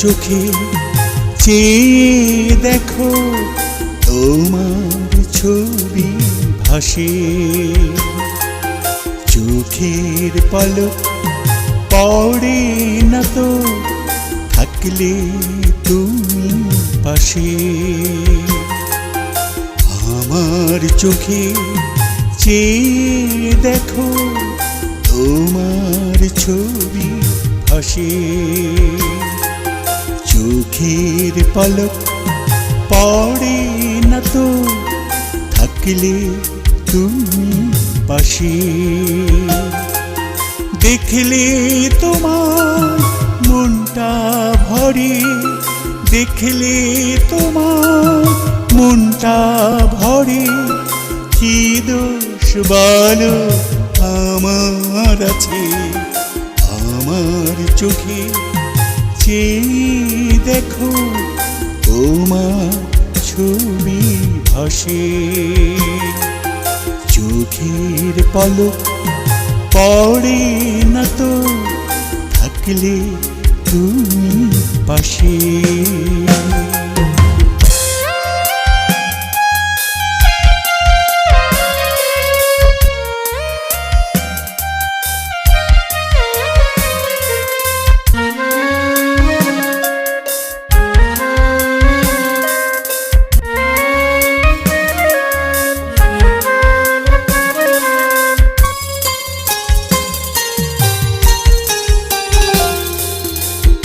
চোখে চেয়ে দেখো তোমার ছবি ভাসে চোখের পলক পড়ে না তো থাকলে তুমি পাশে আমার চোখে চেয়ে দেখো তোমার ছবি ভাসে চোখের পলক পড়ে না তো থাকলে তুমি পাশে দেখলে তোমার মনটা ভরে দেখলে তোমার মনটা ভরে কি দোষ বলো আমার আছে আমার চোখে চেয়ে দেখো তোমার ছবি ভাসে চোখের পলক পড়ে না তো থাকলে তুমি পাশে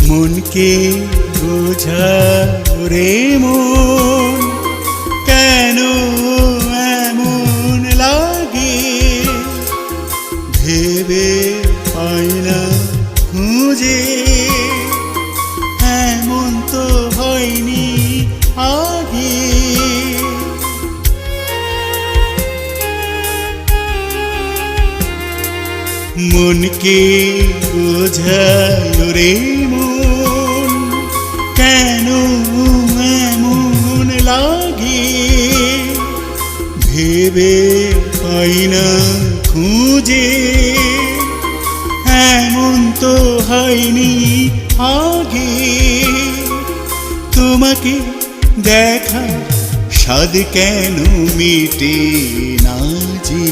মনকে বোঝাও রে মন কেন এমন লাগে ভেবে পাই না খুঁজে এমন তো হয়নি আগে মনকে বোঝাও রে মন কেন এমন লাগে ভেবে পাই না খুঁজে এমন তো হয়নি আগে তোমাকে দেখা স্বাদ কেন মিটে না যে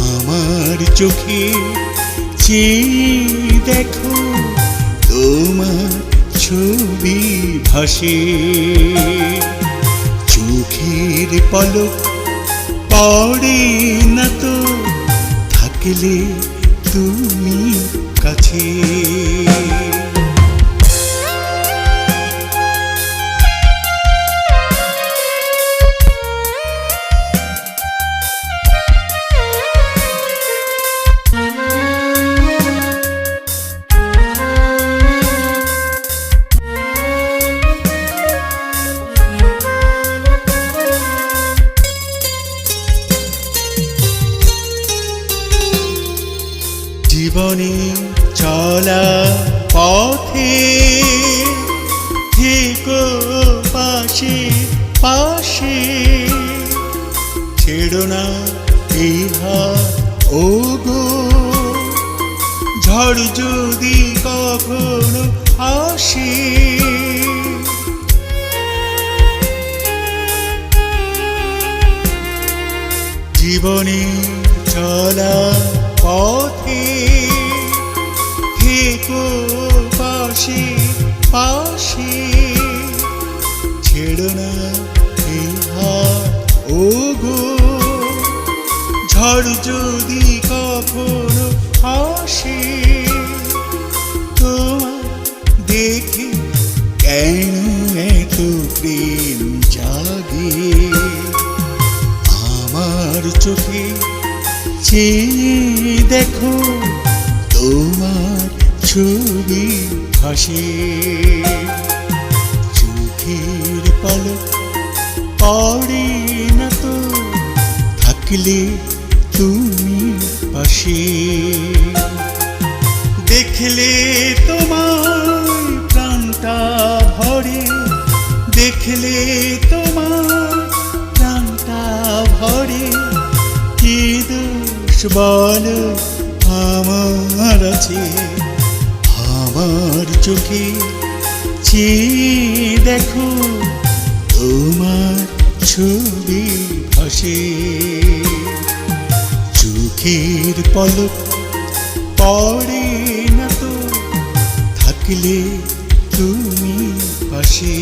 আমার চোখে চেয়ে দেখো তোমার ছবি ভাসে চোখের পলক পড়ে না তো থাকলে তুমি কাছে জীবনে চলা পথে থেকো পাশে পাশে ছেড়ো না এই হাত ও গো ঝড় যদি কখনো আসে জীবনে চলা পথে থেকো পাশে পাশে ছেড়ো না এই হাত ও গো ঝড় যদি কখনো আসে তোমার দেখে কেন এত প্রেম জাগে আমার চোখে চেয়ে দেখো তোমার ছবি ভাসে চোখের পলক পড়ে না তো থাকলে তুমি পাশে দেখলে তোমার প্রাণটা ভরে দেখলে তোমার প্রাণটা ভরে কি দোষ বলো আমার আছে আমার আমার চোখে চেয়ে দেখো তোমার ছবি ভাসে চোখের পলক পড়ে না তো থাকলে তুমি পাশে